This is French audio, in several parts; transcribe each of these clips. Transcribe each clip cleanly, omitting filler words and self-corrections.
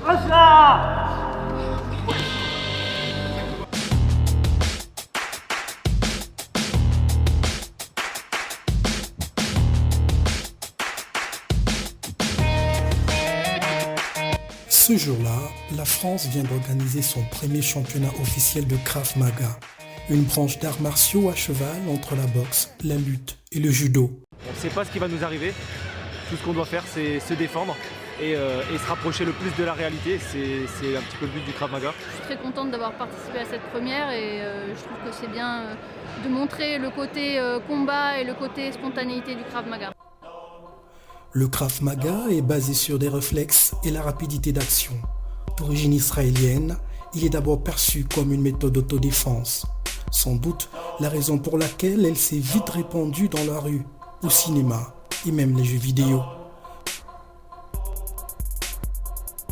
Ce jour-là, la France vient d'organiser son premier championnat officiel de Krav Maga, une branche d'arts martiaux à cheval entre la boxe, la lutte et le judo. On ne sait pas ce qui va nous arriver. Tout ce qu'on doit faire, c'est se défendre et se rapprocher le plus de la réalité. C'est un petit peu le but du Krav Maga. Je suis très contente d'avoir participé à cette première et je trouve que c'est bien de montrer le côté combat et le côté spontanéité du Krav Maga. Le Krav Maga est basé sur des réflexes et la rapidité d'action. D'origine israélienne, il est d'abord perçu comme une méthode d'autodéfense. Sans doute la raison pour laquelle elle s'est vite répandue dans la rue, au cinéma et même les jeux vidéo.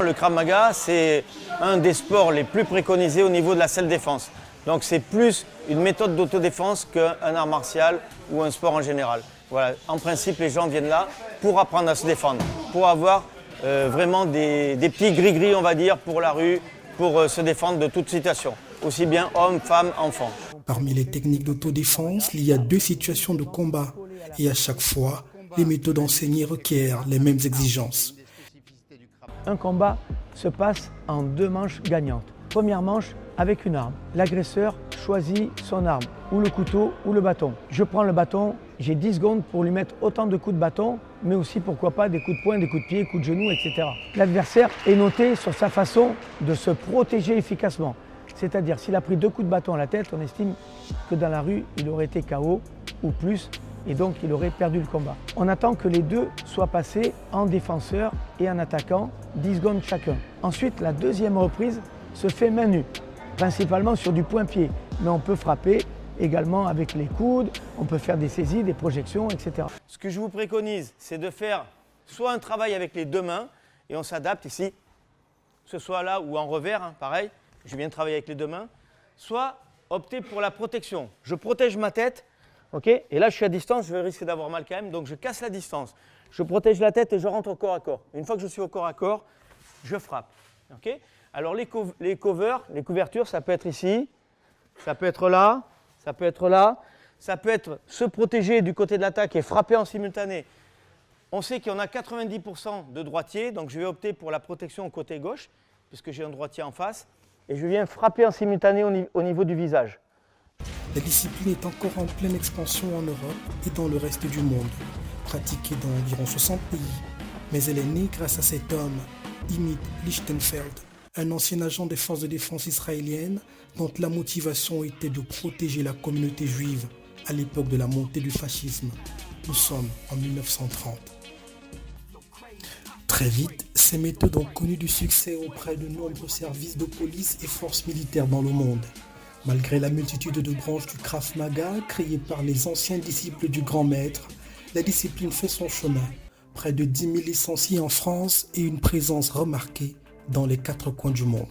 Le Krav Maga, c'est un des sports les plus préconisés au niveau de la self-défense. Donc c'est plus une méthode d'autodéfense qu'un art martial ou un sport en général. Voilà. En principe, les gens viennent là pour apprendre à se défendre, pour avoir vraiment des petits gris-gris, on va dire, pour la rue, pour se défendre de toute situation, aussi bien hommes, femmes, enfants. Parmi les techniques d'autodéfense, il y a 2 situations de combat et à chaque fois, les méthodes enseignées requièrent les mêmes exigences. Un combat se passe en 2 manches gagnantes. Première manche avec une arme. L'agresseur choisit son arme, ou le couteau ou le bâton. Je prends le bâton, j'ai 10 secondes pour lui mettre autant de coups de bâton, mais aussi pourquoi pas des coups de poing, des coups de pied, coups de genoux, etc. L'adversaire est noté sur sa façon de se protéger efficacement. C'est-à-dire s'il a pris 2 coups de bâton à la tête, on estime que dans la rue, il aurait été KO ou plus, et donc il aurait perdu le combat. On attend que les 2 soient passés en défenseur et en attaquant, 10 secondes chacun. Ensuite, la deuxième reprise se fait main nue, principalement sur du point-pied, mais on peut frapper également avec les coudes, on peut faire des saisies, des projections, etc. Ce que je vous préconise, c'est de faire soit un travail avec les 2 mains, et on s'adapte ici, que ce soit là ou en revers, hein, pareil, je viens de travailler avec les 2 mains, soit opter pour la protection. Je protège ma tête, ok, et là je suis à distance, je risque d'avoir mal quand même, donc je casse la distance. Je protège la tête et je rentre au corps à corps. Une fois que je suis au corps à corps, je frappe. Okay. Alors les covers, les couvertures, ça peut être ici, ça peut être là, ça peut être là, ça peut être se protéger du côté de l'attaque et frapper en simultané. On sait qu'il y en a 90% de droitiers, donc je vais opter pour la protection au côté gauche, puisque j'ai un droitier en face, et je viens frapper en simultané au niveau du visage. La discipline est encore en pleine expansion en Europe et dans le reste du monde, pratiquée dans environ 60 pays. Mais elle est née grâce à cet homme, Imit Lichtenfeld, un ancien agent des forces de défense israéliennes dont la motivation était de protéger la communauté juive à l'époque de la montée du fascisme. Nous sommes en 1930. Très vite, ces méthodes ont connu du succès auprès de nombreux services de police et forces militaires dans le monde. Malgré la multitude de branches du Krav Maga créées par les anciens disciples du grand maître, la discipline fait son chemin. Près de 10 000 licenciés en France et une présence remarquée dans les 4 coins du monde.